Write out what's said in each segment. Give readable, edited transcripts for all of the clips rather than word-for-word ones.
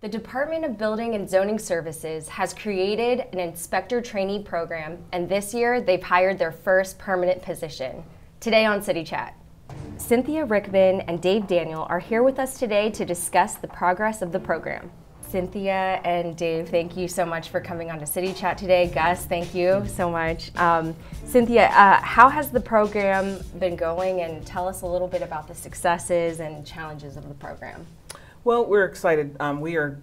The Department of Building and Zoning Services has created an inspector trainee program, and this year they've hired their first permanent position. Today on City Chat, Cynthia Rickman and Dave Daniel are here with us today to discuss the progress of the program. Cynthia and Dave, thank you so much for coming on to City Chat today. Gus, thank you so much. Cynthia, how has the program been going, and tell us a little bit about the successes and challenges of the program. Well, we're excited. We are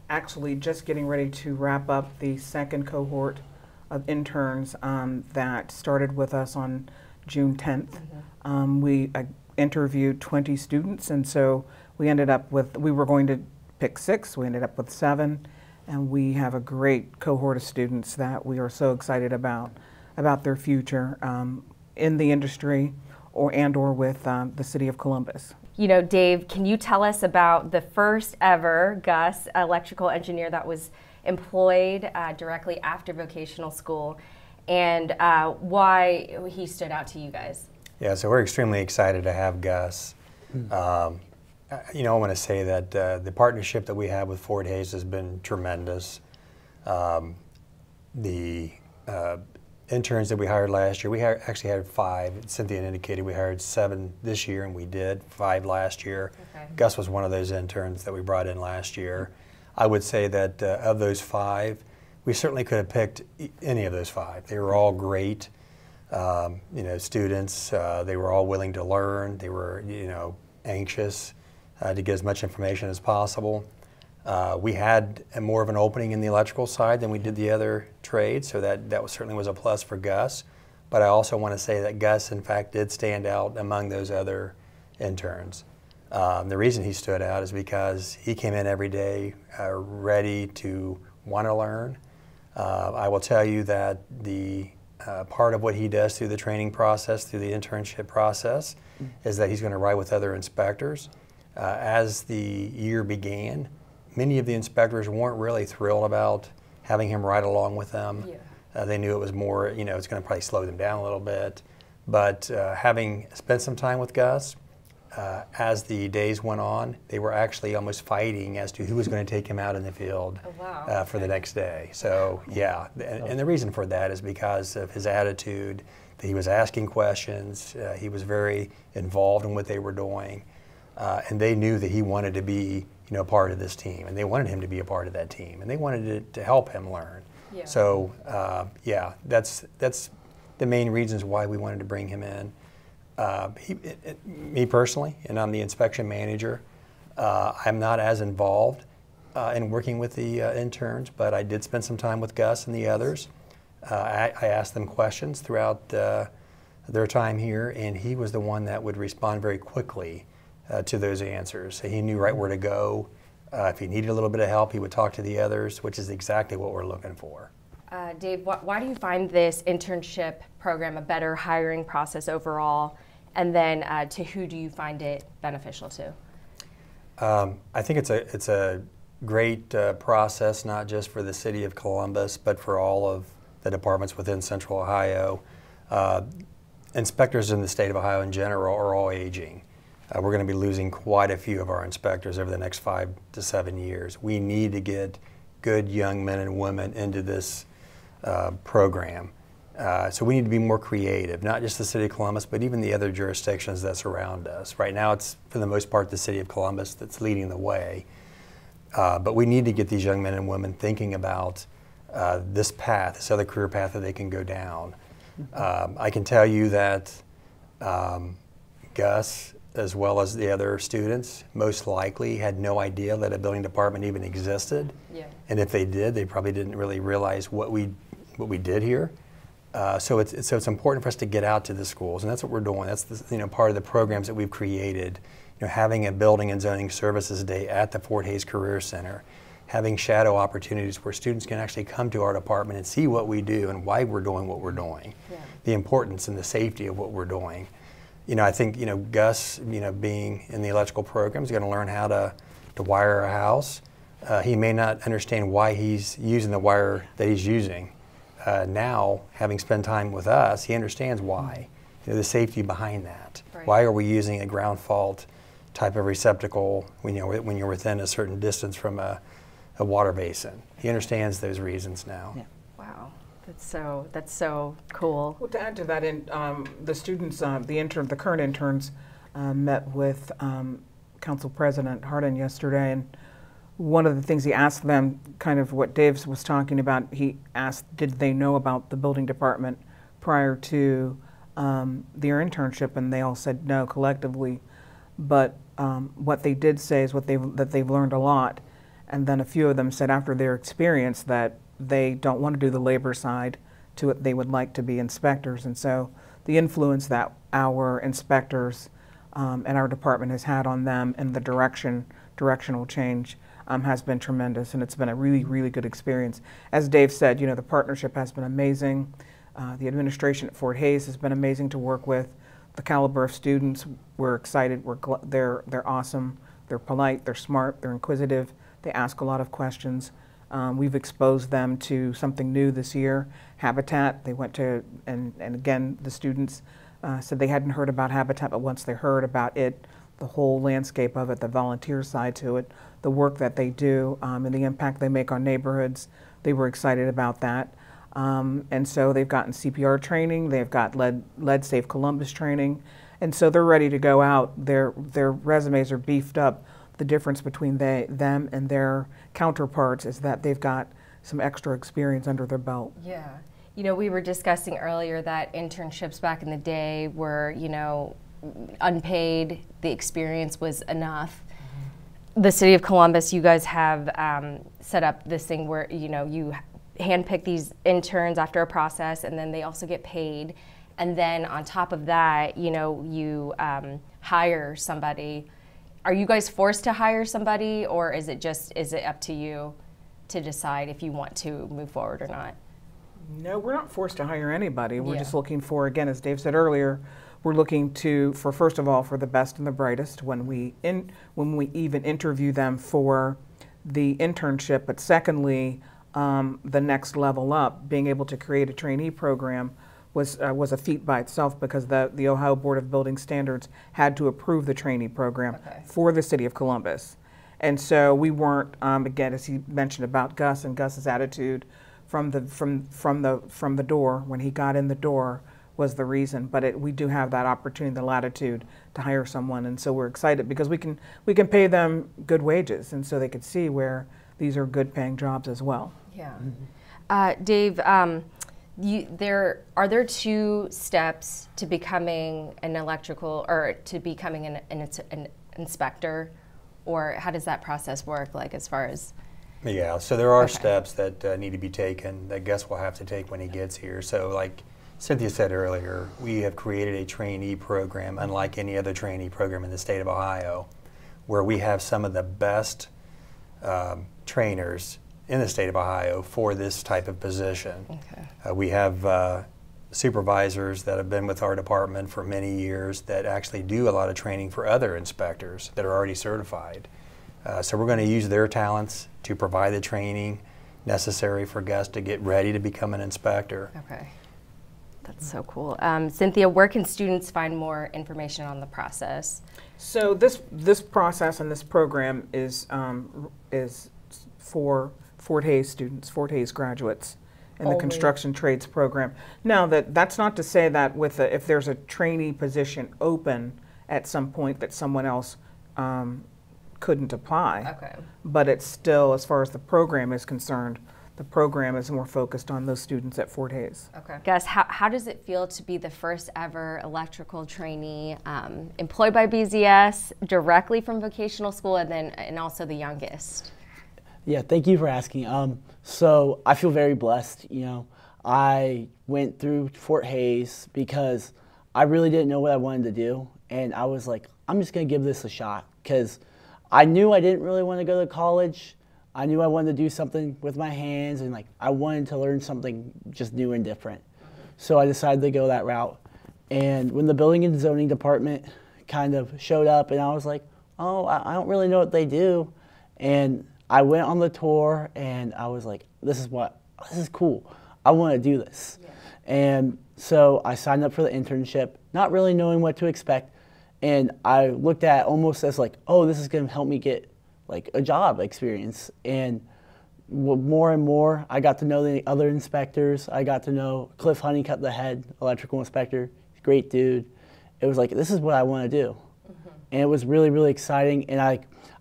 actually just getting ready to wrap up the second cohort of interns that started with us on June 10th. We interviewed 20 students, and so we ended up with, we were going to pick 6, we ended up with 7, and we have a great cohort of students that we are so excited about their future in the industry or with the City of Columbus. You know, Dave, can you tell us about the first ever Gus electrical engineer that was employed directly after vocational school, and why he stood out to you guys? Yeah, so we're extremely excited to have Gus. You know, I want to say that the partnership that we have with Fort Hays has been tremendous. The interns that we hired last year, we actually had 5. Cynthia indicated we hired 7 this year, and we did 5 last year. Okay. Gus was one of those interns that we brought in last year. I would say that of those 5, we certainly could have picked any of those 5. They were all great, you know, students. They were all willing to learn. They were, you know, anxious to get as much information as possible. We had more of an opening in the electrical side than we did the other trades, so that certainly was a plus for Gus. But I also want to say that Gus, in fact, did stand out among those other interns. The reason he stood out is because he came in every day ready to want to learn. I will tell you that the part of what he does through the training process, through the internship process, is that he's going to ride with other inspectors. As the year began, many of the inspectors weren't really thrilled about having him ride along with them. Yeah. They knew it was more, you know, it's going to probably slow them down a little bit. But having spent some time with Gus, as the days went on, they were actually almost fighting as to who was going to take him out in the field for the next day. So, yeah, and the reason for that is because of his attitude, that he was asking questions, he was very involved in what they were doing, and they knew that he wanted to be, you know, part of this team, and they wanted him to be a part of that team, and they wanted to help him learn. Yeah. So, yeah, that's the main reasons why we wanted to bring him in. Me personally, and I'm the inspection manager, I'm not as involved in working with the interns, but I did spend some time with Gus and the others. I asked them questions throughout their time here, and he was the one that would respond very quickly to those answers. So he knew right where to go. If he needed a little bit of help, he would talk to the others, which is exactly what we're looking for. Dave, why do you find this internship program a better hiring process overall? And then to who do you find it beneficial to? I think it's a great process, not just for the City of Columbus, but for all of the departments within Central Ohio. Inspectors in the state of Ohio in general are all aging. We're going to be losing quite a few of our inspectors over the next 5 to 7 years. We need to get good young men and women into this program. So we need to be more creative, not just the City of Columbus, but even the other jurisdictions that surround us. Right now it's, for the most part, the City of Columbus that's leading the way. But we need to get these young men and women thinking about this path, this other career path that they can go down. I can tell you that Gus, as well as the other students, most likely had no idea that a building department even existed. Yeah. And if they did, they probably didn't really realize what we did here. So it's important for us to get out to the schools, and that's what we're doing. That's the, you know, part of the programs that we've created. You know, having a Building and Zoning Services Day at the Fort Hays Career Center, having shadow opportunities where students can actually come to our department and see what we do and why we're doing what we're doing, the importance and the safety of what we're doing. You know, I think, you know, Gus, you know, being in the electrical program, is going to learn how to wire a house. He may not understand why he's using the wire that he's using. Now, having spent time with us, he understands why, you know, the safety behind that. Right. Why are we using a ground fault type of receptacle when you're within a certain distance from a a water basin. He understands those reasons now. Yeah. Wow, that's so cool. Well, to add to that, the students, the current interns, met with Council President Hardin yesterday, and one of the things he asked them, kind of what Dave was talking about, he asked, did they know about the building department prior to their internship, and they all said no collectively. But what they did say is that they've learned a lot, and then a few of them said after their experience that they don't want to do the labor side to it, they would like to be inspectors. And so the influence that our inspectors and our department has had on them and the directional change has been tremendous, and it's been a really, really good experience. As Dave said, the partnership has been amazing. The administration at Fort Hays has been amazing to work with. The caliber of students, we're excited. They're awesome. They're polite. They're smart. They're inquisitive. They ask a lot of questions. We've exposed them to something new this year, Habitat. They went to, and again, the students said they hadn't heard about Habitat, but once they heard about it, the whole landscape of it, the volunteer side to it, the work that they do, and the impact they make on neighborhoods, they were excited about that. And so they've gotten CPR training, they've got Lead Safe Columbus training, and so they're ready to go out. Their resumes are beefed up. The difference between them and their counterparts is that they've got some extra experience under their belt. Yeah. We were discussing earlier that internships back in the day were, unpaid. The experience was enough. Mm-hmm. The City of Columbus, you guys have set up this thing where, you handpick these interns after a process, and then they also get paid. And then on top of that, you hire somebody. Are you guys forced to hire somebody, or is it up to you to decide if you want to move forward or not? No, we're not forced to hire anybody. We're just looking for, again, as Dave said earlier, we're looking for first of all, for the best and the brightest when we even interview them for the internship, but secondly, the next level up, being able to create a trainee program was a feat by itself, because the Ohio Board of Building Standards had to approve the trainee program for the City of Columbus. And so we weren't, again, as he mentioned about Gus and Gus's attitude from the door, when he got in the door, was the reason. But we do have that opportunity, the latitude to hire someone, and so we're excited because we can pay them good wages, and so they could see where these are good paying jobs as well. Yeah. Mm-hmm. Dave, are there 2 steps to becoming an electrical, or to becoming an inspector, or how does that process work, like as far as? Yeah, so there are steps that need to be taken that Gus will have to take when he gets here. So like Cynthia said earlier, we have created a trainee program unlike any other trainee program in the state of Ohio, where we have some of the best trainers in the state of Ohio for this type of position. Okay. We have supervisors that have been with our department for many years that actually do a lot of training for other inspectors that are already certified. So we're going to use their talents to provide the training necessary for Gus to get ready to become an inspector. Okay. That's so cool. Cynthia, where can students find more information on the process? So this process and this program is for Fort Hays students, Fort Hays graduates in the construction trades program. Now that's not to say that if there's a trainee position open at some point that someone else couldn't apply. Okay. But it's still, as far as the program is concerned, the program is more focused on those students at Fort Hays. Okay. Gus, how does it feel to be the first ever electrical trainee employed by BZS directly from vocational school, and also the youngest? Yeah, thank you for asking. So I feel very blessed. I went through Fort Hays because I really didn't know what I wanted to do, and I was like, I'm just gonna give this a shot, because I knew I didn't really want to go to college. I knew I wanted to do something with my hands, and I wanted to learn something just new and different. So I decided to go that route. And when the building and zoning department kind of showed up, and I was like, oh, I don't really know what they do. And I went on the tour, and I was like, this is cool. I want to do this. Yeah. And so I signed up for the internship, not really knowing what to expect. And I looked at it almost as like, oh, this is going to help me get a job experience. And more and more, I got to know the other inspectors. I got to know Cliff Honeycutt, the head electrical inspector. Great dude. It was like, this is what I want to do. And it was really, really exciting. And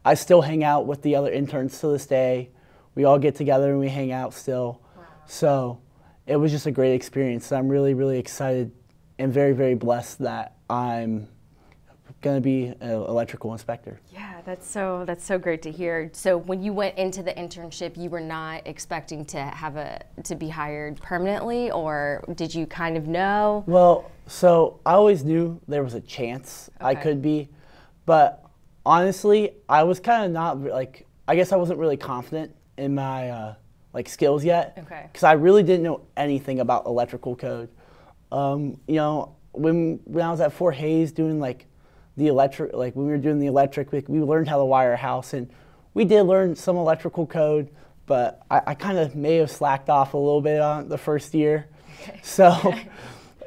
I still hang out with the other interns to this day. We all get together and we hang out still. Wow. So it was just a great experience. I'm really, really excited and very, very blessed that I'm going to be an electrical inspector. Yeah, that's so great to hear. So when you went into the internship, you were not expecting to be hired permanently, or did you kind of know? Well, so I always knew there was a chance I could be, but honestly, I was kind of not like, I guess I wasn't really confident in my like skills yet, because I really didn't know anything about electrical code. You know, when I was at Fort Hays doing like the electric, like when we were doing the electric, we learned how to wire a house, and we did learn some electrical code, but I kind of may have slacked off a little bit on the first year. So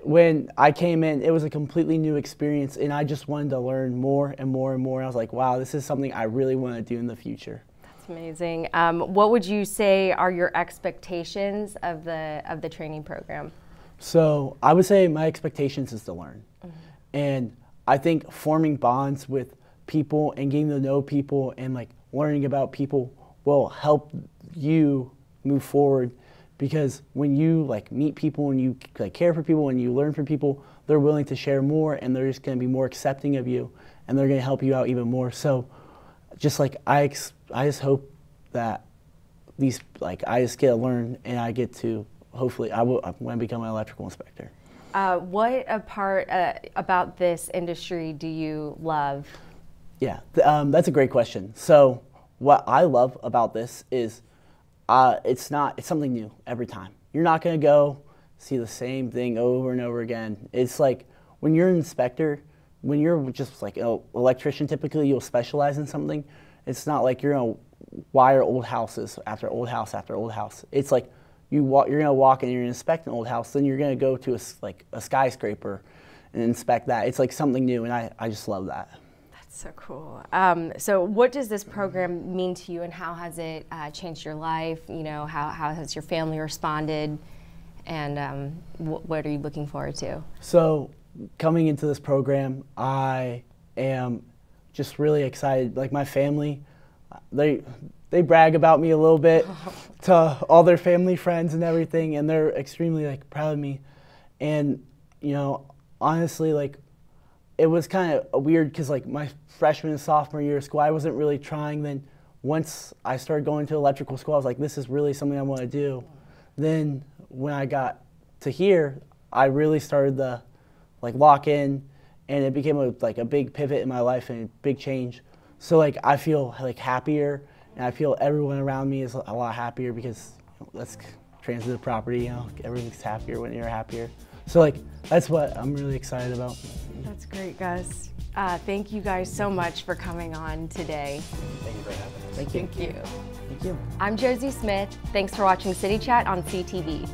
when I came in, it was a completely new experience, and I just wanted to learn more and more and more. I was like, wow, this is something I really want to do in the future. That's amazing. What would you say are your expectations of the training program? So I would say my expectations is to learn. And I think forming bonds with people and getting to know people and like learning about people will help you move forward, because when you like meet people and you like care for people and you learn from people, they're willing to share more, and they're just going to be more accepting of you, and they're going to help you out even more. So just like I just hope that these, like, I just get to learn, and I get to, hopefully I want to become an electrical inspector. What part about this industry do you love? Yeah, that's a great question. So what I love about this is it's something new every time. You're not going to go see the same thing over and over again. It's like when you're an inspector, when you're just like an electrician, typically you'll specialize in something. It's not like you're going to wire old houses after old house after old house. It's like you're going to walk and you're going to inspect an old house, then you're going to go to a skyscraper and inspect that. It's like something new, and I just love that. That's so cool. So what does this program mean to you, and how has it changed your life? You know, how has your family responded, and what are you looking forward to? So coming into this program, I am just really excited. Like my family, they brag about me a little bit to all their family, friends, and everything, and they're extremely like proud of me. And you know, honestly, like it was kind of weird because like my freshman and sophomore year of school, I wasn't really trying. Then once I started going to electrical school, I was like, this is really something I want to do. Then when I got to here, I really started to like lock in, and it became a big pivot in my life and a big change. So like I feel like happier. And I feel everyone around me is a lot happier, because that's transitive property, you know, everything's happier when you're happier. So like, that's what I'm really excited about. That's great, Gus. Thank you guys so much for coming on today. Thank you for having us. Thank you. Thank you. Thank you. I'm Josie Smith. Thanks for watching City Chat on CTV.